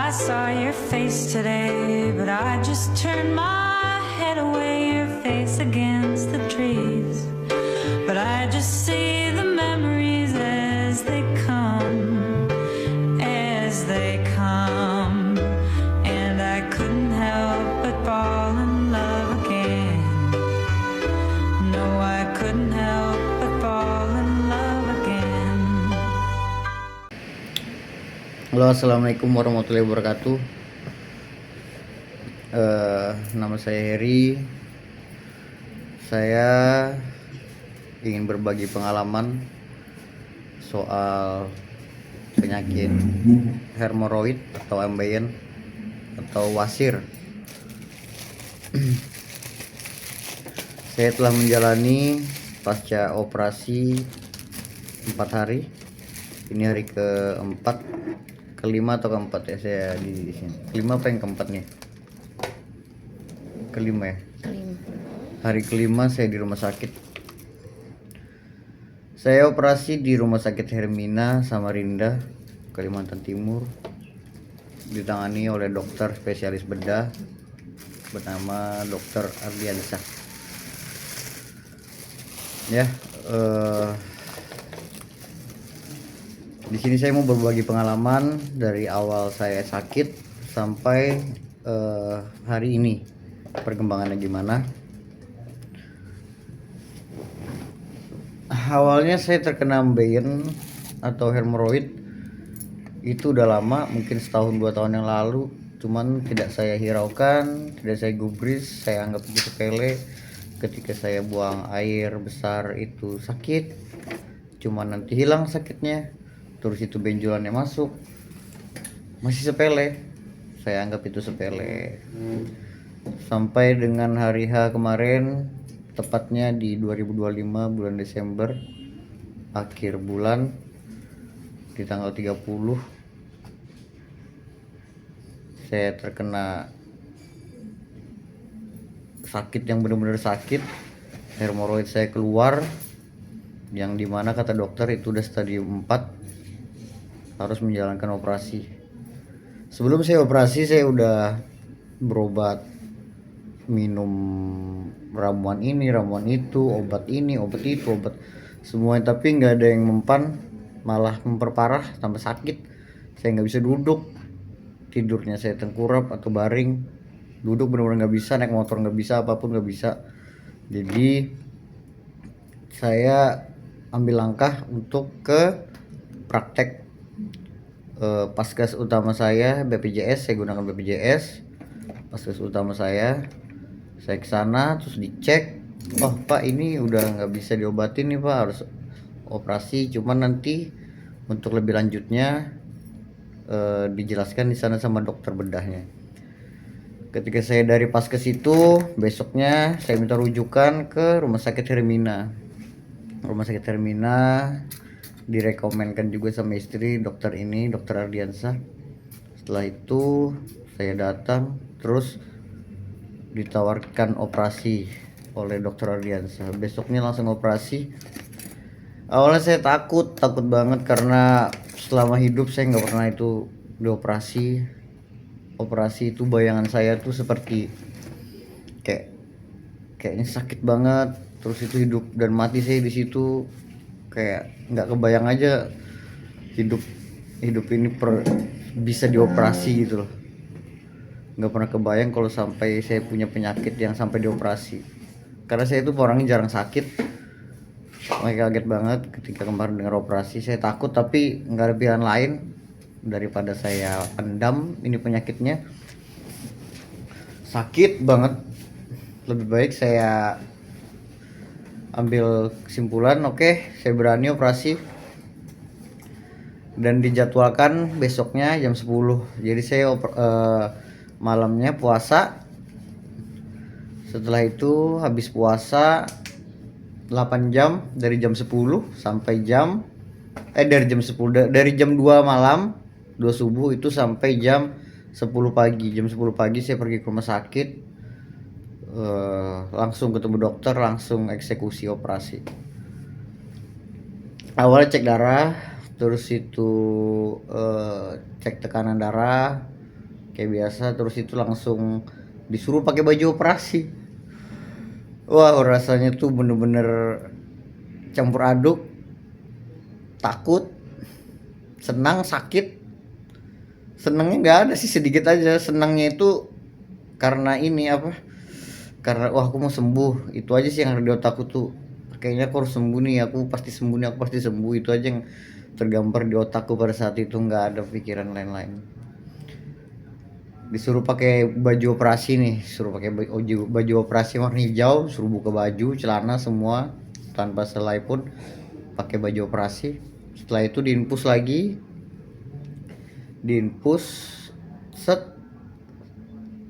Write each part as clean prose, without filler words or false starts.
I saw your face today, but I just turned my head away, your face against the trees. But I just see the memories as they come, as they come. And I couldn't help but fall in love again. No, I couldn't help but fall in love again. Halo, assalamualaikum warahmatullahi wabarakatuh. Nama saya Heri. Saya ingin berbagi pengalaman soal penyakit hemoroid atau ambeien atau wasir. Saya telah menjalani pasca operasi 4 hari. Ini hari keempat, kelima atau keempat ya saya di sini. Kelima apa yang keempat nih? Kelima ya. Hari kelima saya di rumah sakit. Saya operasi di Rumah Sakit Hermina, Samarinda, Kalimantan Timur. Ditangani oleh dokter spesialis bedah bernama Dr. Ardiansyah. Ya, di sini saya mau berbagi pengalaman dari awal saya sakit sampai hari ini, perkembangannya gimana. Awalnya saya terkena ambeien atau hemoroid itu udah lama, mungkin setahun 2 tahun yang lalu, cuman tidak saya hiraukan, tidak saya gubris, saya anggap itu sepele. Ketika saya buang air besar itu sakit, cuman nanti hilang sakitnya, terus itu benjolannya masuk, masih sepele, saya anggap itu sepele. Sampai dengan hari H kemarin, tepatnya di 2025 bulan Desember, akhir bulan, di tanggal 30 saya terkena sakit yang benar-benar sakit. Hemoroid saya keluar, yang dimana kata dokter itu udah stadium 4, harus menjalankan operasi. Sebelum saya operasi saya udah berobat, minum ramuan ini, ramuan itu, obat ini, obat itu, obat semuanya, tapi nggak ada yang mempan, malah memperparah tambah sakit. Saya nggak bisa duduk, tidurnya saya tengkurap atau baring, duduk benar-benar nggak bisa, naik motor nggak bisa, apapun nggak bisa. Jadi saya ambil langkah untuk ke praktek Paskes utama saya, BPJS. Saya gunakan BPJS, Paskes utama saya ke sana, terus dicek, oh Pak ini udah nggak bisa diobatin nih Pak, harus operasi. Cuman nanti untuk lebih lanjutnya dijelaskan di sana sama dokter bedahnya. Ketika saya dari Paskes itu, besoknya saya minta rujukan ke Rumah Sakit Hermina. Rumah Sakit Hermina direkomenkan juga sama istri dokter ini, Dokter Ardiansyah. Setelah itu saya datang, terus ditawarkan operasi oleh Dokter Ardiansyah. Besoknya langsung operasi. Awalnya saya takut banget karena selama hidup saya nggak pernah itu dioperasi. Operasi itu bayangan saya tuh seperti kayaknya sakit banget, terus itu hidup dan mati saya di situ. Kayak nggak kebayang aja hidup ini bisa dioperasi gitu loh. Nggak pernah kebayang kalau sampai saya punya penyakit yang sampai dioperasi, karena saya itu orangnya jarang sakit. Makanya kaget banget ketika kemarin dengar operasi. Saya takut, tapi nggak ada pilihan lain daripada saya pendam ini penyakitnya. Sakit banget, lebih baik saya ambil kesimpulan, oke, saya berani operasi, dan dijadwalkan besoknya jam 10. Jadi saya malamnya puasa. Setelah itu habis puasa 8 jam, dari jam 10 sampai dari jam 2 malam, 2 subuh itu sampai jam 10 pagi. Jam 10 pagi saya pergi ke rumah sakit, langsung ketemu dokter, langsung eksekusi operasi. Awalnya cek darah, terus itu cek tekanan darah, kayak biasa, terus itu langsung disuruh pakai baju operasi. Wah, rasanya tuh bener-bener campur aduk, takut, senang, sakit. Senangnya nggak ada sih, sedikit aja. Senangnya itu karena ini apa, karena wah aku mau sembuh, itu aja sih yang ada di otakku tuh. Kayaknya aku harus sembuh nih, aku pasti sembuh nih, aku pasti sembuh. Itu aja yang tergambar di otakku pada saat itu, nggak ada pikiran lain-lain. Disuruh pakai baju operasi nih, suruh pakai baju operasi warna hijau, suruh buka baju, celana semua tanpa selai pun, pakai baju operasi. Setelah itu diinfus lagi, diinfus, set,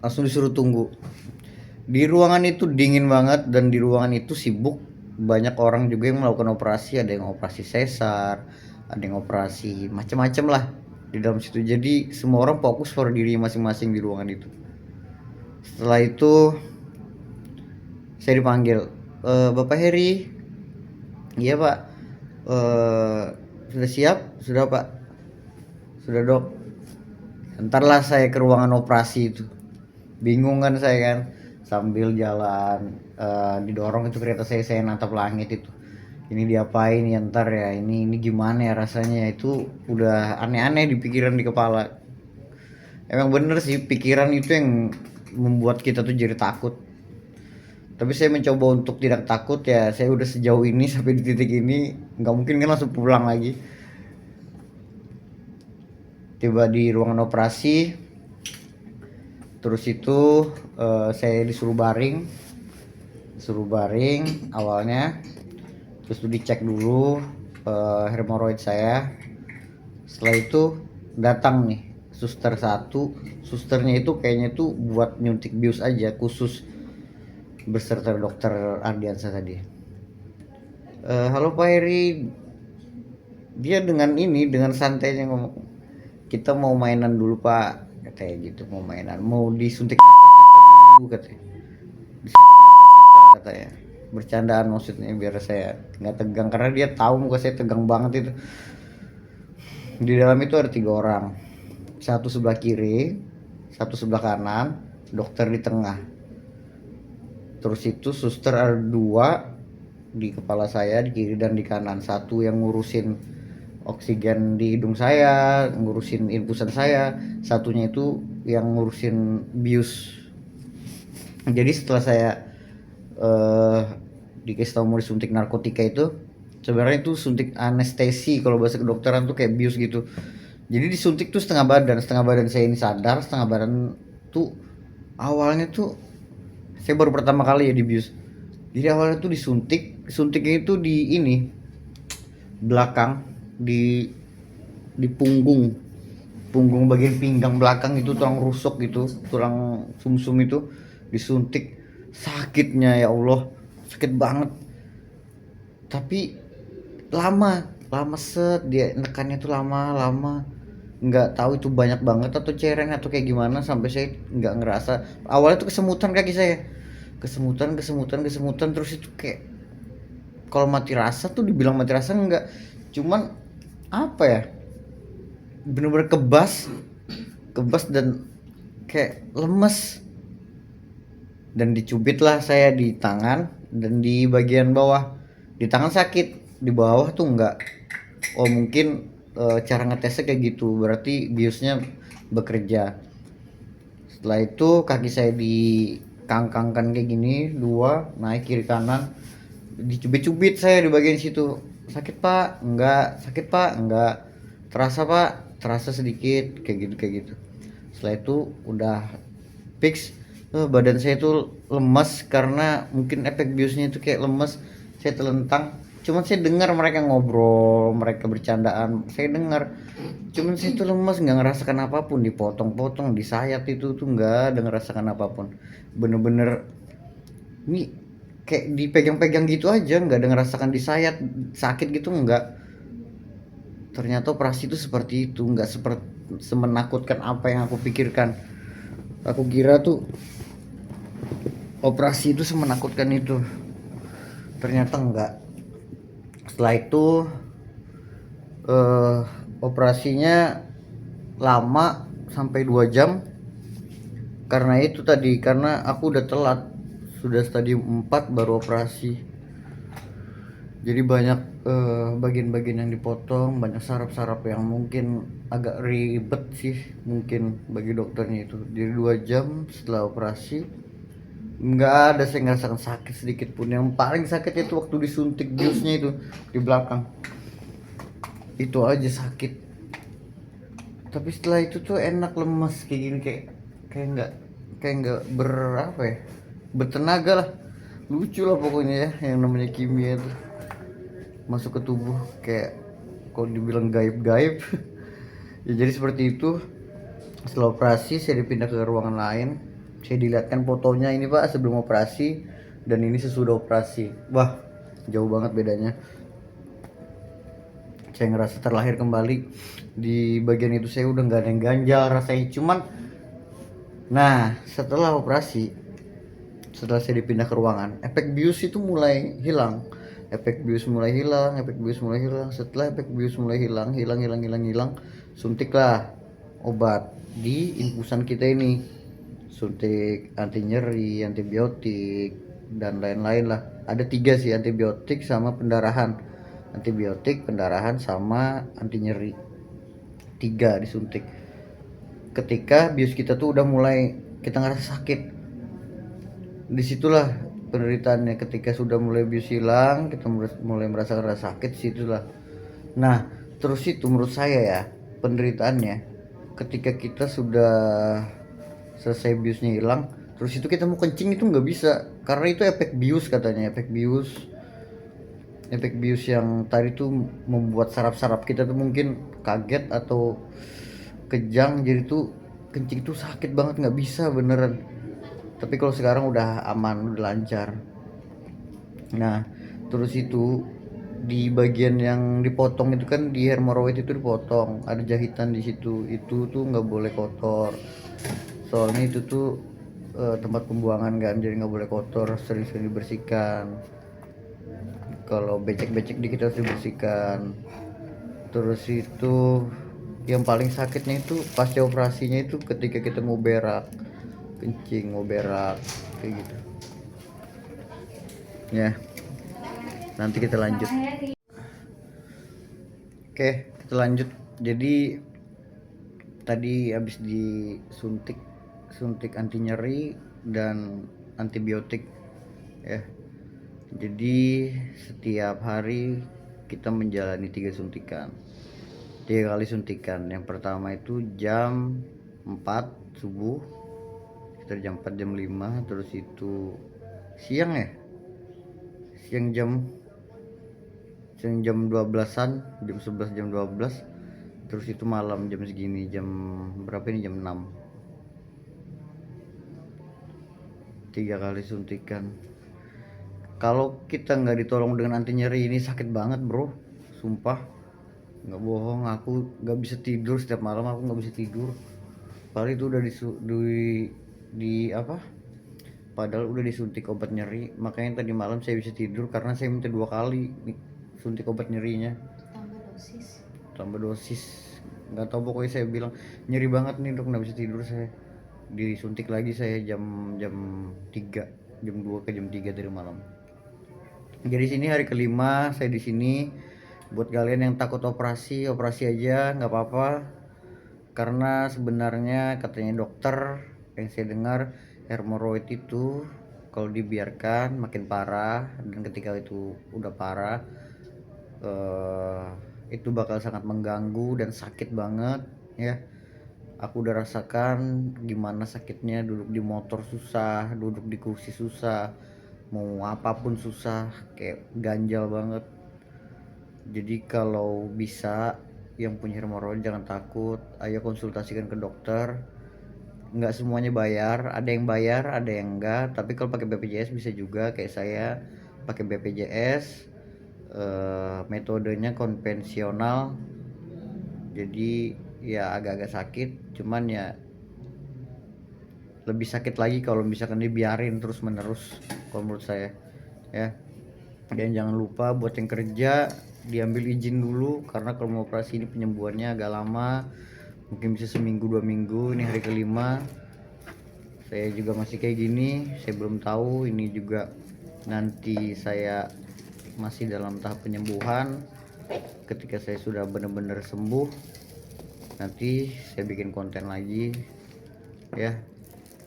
langsung disuruh tunggu. Di ruangan itu dingin banget dan di ruangan itu sibuk, banyak orang juga yang melakukan operasi, ada yang operasi sesar, ada yang operasi macam-macam lah di dalam situ. Jadi semua orang fokus pada diri masing-masing di ruangan itu. Setelah itu saya dipanggil, Bapak Heri. Iya Pak. Sudah siap? Sudah Pak. Sudah Dok. Entarlah saya ke ruangan operasi itu. Bingung kan saya kan, sambil jalan didorong itu kereta saya natap langit itu. Ini diapain ya ntar ya, ini gimana ya rasanya, itu udah aneh-aneh di pikiran, di kepala. Emang bener sih, pikiran itu yang membuat kita tuh jadi takut. Tapi saya mencoba untuk tidak takut ya, saya udah sejauh ini sampai di titik ini, nggak mungkin kan langsung pulang lagi. Tiba di ruangan operasi, terus itu saya disuruh baring awalnya, terus itu dicek dulu hemoroid saya. Setelah itu datang nih suster satu, susternya itu kayaknya tuh buat nyuntik bius aja khusus, beserta dokter Ardiansa tadi. Halo Pak Heri, dia dengan santainya ngomong, kita mau mainan dulu Pak, katanya gitu. Mau mainan, mau disuntik narkotika dulu katanya, disuntik narkotika katanya. Bercandaan maksudnya biar saya nggak tegang, karena dia tahu muka saya tegang banget itu. Di dalam itu ada 3 orang, satu sebelah kiri, satu sebelah kanan, dokter di tengah. Terus itu suster ada 2 di kepala saya, di kiri dan di kanan. Satu yang ngurusin oksigen di hidung saya, ngurusin infusan saya, satunya itu yang ngurusin bius. Jadi setelah saya dikasih tahu mau disuntik narkotika itu, sebenarnya itu suntik anestesi kalau bahasa kedokteran tuh, kayak bius gitu. Jadi disuntik tuh setengah badan saya ini sadar, setengah badan tuh. Awalnya tuh saya baru pertama kali ya di bius. Jadi awalnya tuh disuntiknya itu di ini belakang, di punggung bagian pinggang belakang itu, tulang rusuk gitu, tulang sumsum itu disuntik. Sakitnya ya Allah, sakit banget. Tapi lama set, dia nekannya tuh lama, nggak tahu itu banyak banget atau cereng atau kayak gimana, sampai saya nggak ngerasa. Awalnya tuh kesemutan kaki saya, kesemutan, terus itu kayak kalau mati rasa tuh, dibilang mati rasa enggak, cuman apa ya, bener-bener kebas dan kayak lemes. Dan dicubit lah saya di tangan dan di bagian bawah. Di tangan sakit, di bawah tuh enggak. Oh mungkin cara ngetesnya kayak gitu, berarti biusnya bekerja. Setelah itu kaki saya dikangkangkan kayak gini, 2 naik kiri kanan, dicubit-cubit saya di bagian situ. Sakit Pak? Enggak. Sakit Pak? Enggak. Terasa Pak? Terasa sedikit, kayak gitu. Setelah itu udah fix. Badan saya tuh lemas karena mungkin efek biusnya itu kayak lemas. Saya telentang. Cuman saya dengar mereka ngobrol, mereka bercandaan, saya dengar. Cuman saya tuh lemas, nggak ngerasakan apapun, dipotong-potong, disayat itu tuh nggak ada ngerasakan apapun. Bener-bener ini kayak dipegang-pegang gitu aja, nggak ada ngerasakan disayat, sakit gitu nggak. Ternyata operasi itu seperti itu, nggak seperti semenakutkan apa yang aku pikirkan. Aku kira tuh operasi itu semenakutkan itu, ternyata enggak. Setelah itu operasinya lama sampai 2 jam. karena itu tadi, karena aku udah telat, sudah stadium 4 baru operasi. Jadi banyak bagian-bagian yang dipotong, banyak saraf-saraf yang mungkin agak ribet sih mungkin bagi dokternya itu. Jadi 2 jam setelah operasi nggak ada saya ngerasakan sakit sedikit pun. Yang paling sakit itu waktu disuntik biusnya itu di belakang, itu aja sakit. Tapi setelah itu tuh enak, lemas kayak gini, kayak nggak berapa ya, bertenaga lah, lucu lah pokoknya ya yang namanya kimia tuh masuk ke tubuh, kayak kalau dibilang gaib-gaib. Ya jadi seperti itu. Setelah operasi saya dipindah ke ruangan lain, saya dilihatkan fotonya, ini pak sebelum operasi dan ini sesudah operasi. Wah, jauh banget bedanya. Saya ngerasa terlahir kembali. Di bagian itu saya udah nggak ada yang ganjal rasanya. Cuman nah setelah operasi, setelah saya dipindah ke ruangan, efek bius itu mulai hilang. Efek bius mulai hilang, efek bius mulai hilang. Setelah efek bius mulai hilang, suntiklah obat di infusan kita ini. Suntik anti nyeri, antibiotik, dan lain-lain lah. Ada 3 sih, antibiotik sama pendarahan. Antibiotik, pendarahan, sama anti nyeri. 3 disuntik. Ketika bius kita tuh udah mulai kita ngerasa sakit, disitulah penderitaannya. Ketika sudah mulai bius hilang, kita mulai merasakan rasa sakit, situlah. Nah terus itu menurut saya ya penderitaannya, ketika kita sudah selesai biusnya hilang, terus itu kita mau kencing itu nggak bisa, karena itu efek bius katanya. Efek bius yang tadi tuh membuat saraf-saraf kita tuh mungkin kaget atau kejang, jadi tuh kencing tuh sakit banget, nggak bisa beneran. Tapi kalau sekarang udah aman, udah lancar. Nah terus itu di bagian yang dipotong itu kan, di hemoroid itu dipotong, ada jahitan di situ. Itu tuh nggak boleh kotor, soalnya itu tuh tempat pembuangan kan, jadi nggak boleh kotor, sering-sering dibersihkan. Kalau becek-becek dikit harus dibersihkan. Terus itu yang paling sakitnya itu pasca operasinya itu ketika kita mau berak, kencing, mau berak kayak gitu ya. Nanti kita lanjut. Oke, kita lanjut. Jadi tadi habis suntik anti nyeri dan antibiotik ya. Jadi setiap hari kita menjalani 3 kali suntikan. Yang pertama itu jam 4 subuh, sekitar jam 4 jam 5. Terus itu siang jam 12-an, jam 11 jam 12. Terus itu malam jam segini, jam berapa ini, jam 6. 3 kali suntikan. Kalau kita nggak ditolong dengan anti nyeri ini sakit banget bro, sumpah nggak bohong. Aku nggak bisa tidur setiap malam, aku nggak bisa tidur. Padahal itu udah padahal udah disuntik obat nyeri. Makanya tadi malam saya bisa tidur karena saya minta 2 kali suntik obat nyerinya, tambah dosis. Nggak tahu, pokoknya saya bilang nyeri banget nih dok, nggak bisa tidur saya. Disuntik lagi saya jam 3, jam 2 ke jam 3 dari malam. Jadi sini hari kelima saya di sini. Buat kalian yang takut operasi aja, nggak apa-apa. Karena sebenarnya katanya dokter yang saya dengar, hemoroid itu kalau dibiarkan makin parah, dan ketika itu udah parah itu bakal sangat mengganggu dan sakit banget ya. Aku udah rasakan gimana sakitnya, duduk di motor susah, duduk di kursi susah, mau apapun susah, kayak ganjal banget. Jadi kalau bisa yang punya hemoroid jangan takut, ayo konsultasikan ke dokter. Nggak semuanya bayar, ada yang bayar, ada yang enggak. Tapi kalau pakai BPJS bisa juga, kayak saya pakai BPJS. Metodenya konvensional, jadi ya agak-agak sakit, cuman ya lebih sakit lagi kalau misalkan dibiarin terus menerus kalau menurut saya ya. Dan jangan lupa buat yang kerja diambil izin dulu, karena kalau mau operasi ini penyembuhannya agak lama, mungkin bisa seminggu 2 minggu. Ini hari kelima Saya juga masih kayak gini, saya belum tahu ini juga nanti saya masih dalam tahap penyembuhan. Ketika saya sudah benar-benar sembuh, nanti saya bikin konten lagi ya.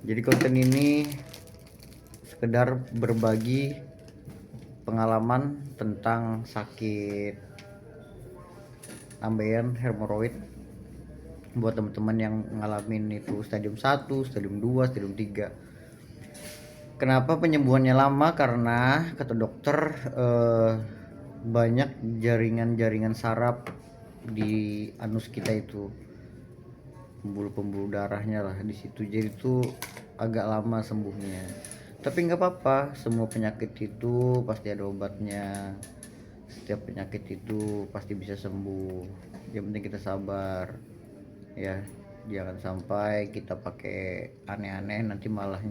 Jadi konten ini sekedar berbagi pengalaman tentang sakit ambeien hemoroid buat teman-teman yang ngalamin itu stadium 1, stadium 2, stadium 3. Kenapa penyembuhannya lama? Karena kata dokter banyak jaringan-jaringan saraf di anus kita itu, pembuluh-pembuluh darahnya lah di situ, jadi itu agak lama sembuhnya. Tapi nggak apa-apa, semua penyakit itu pasti ada obatnya, setiap penyakit itu pasti bisa sembuh. Yang penting kita sabar ya, jangan sampai kita pakai aneh-aneh nanti malah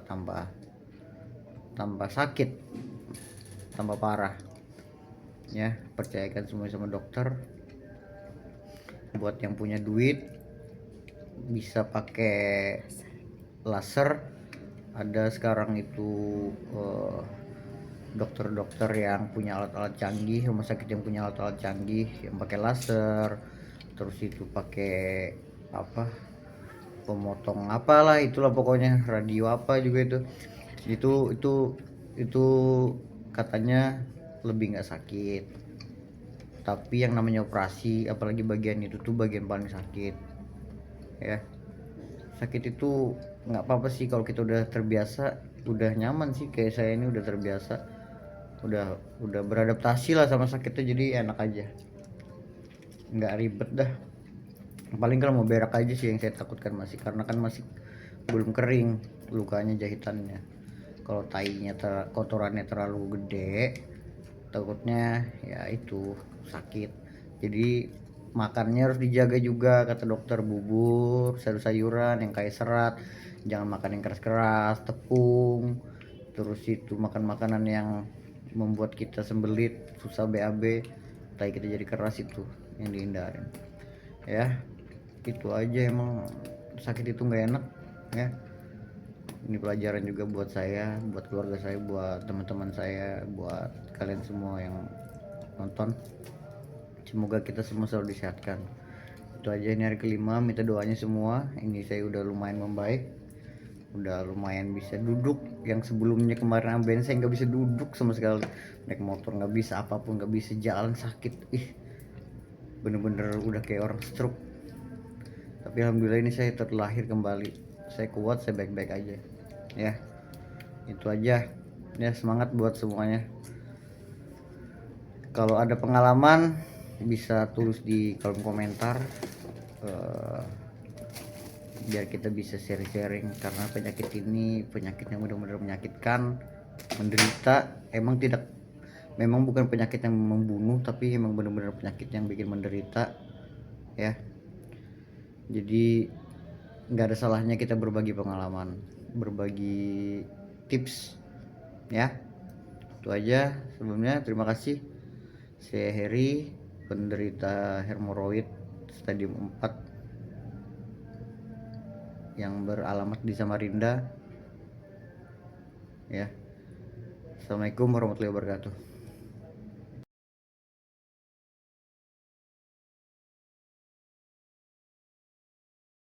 tambah sakit, tambah parah ya. Percayakan semua sama dokter. Buat yang punya duit bisa pakai laser, ada sekarang itu dokter-dokter yang punya alat-alat canggih, rumah sakit yang punya alat-alat canggih yang pakai laser, terus itu pakai apa, pemotong apalah itulah pokoknya, radio apa juga itu katanya lebih nggak sakit. Tapi yang namanya operasi, apalagi bagian itu tuh bagian paling sakit ya. Sakit itu nggak apa-apa sih kalau kita udah terbiasa, udah nyaman sih, kayak saya ini udah terbiasa, udah beradaptasi lah sama sakitnya, jadi enak aja, nggak ribet dah. Paling kalau mau berak aja sih yang saya takutkan masih, karena kan masih belum kering lukanya, jahitannya. Kalau tainya kotorannya terlalu gede, takutnya ya itu sakit. Jadi makannya harus dijaga juga, kata dokter. Bubur, sayur-sayuran yang kayak serat, jangan makan yang keras-keras, tepung. Terus itu makan makanan yang membuat kita sembelit, susah BAB, tai kita jadi keras, itu yang dihindarin ya. Itu aja, emang sakit itu nggak enak ya. Ini pelajaran juga buat saya, buat keluarga saya, buat teman-teman saya, buat kalian semua yang nonton. Semoga kita semua selalu disehatkan. Itu aja, ini hari kelima, minta doanya semua. Ini saya udah lumayan membaik, udah lumayan bisa duduk. Yang sebelumnya kemarin ambeien saya nggak bisa duduk sama sekali, naik motor nggak bisa, apapun nggak bisa, jalan sakit, bener-bener udah kayak orang stroke. Tapi alhamdulillah ini saya terlahir kembali, saya kuat, saya baik-baik aja ya. Itu aja ya, semangat buat semuanya. Kalau ada pengalaman bisa tulis di kolom komentar, biar kita bisa sharing-sharing, karena penyakit ini penyakit yang benar-benar menyakitkan, menderita. Memang bukan penyakit yang membunuh, tapi emang benar-benar penyakit yang bikin menderita ya. Jadi nggak ada salahnya kita berbagi pengalaman, berbagi tips ya. Itu aja. Sebelumnya terima kasih. Saya Heri, penderita hemoroid stadium 4 yang beralamat di Samarinda ya. Assalamualaikum warahmatullahi wabarakatuh.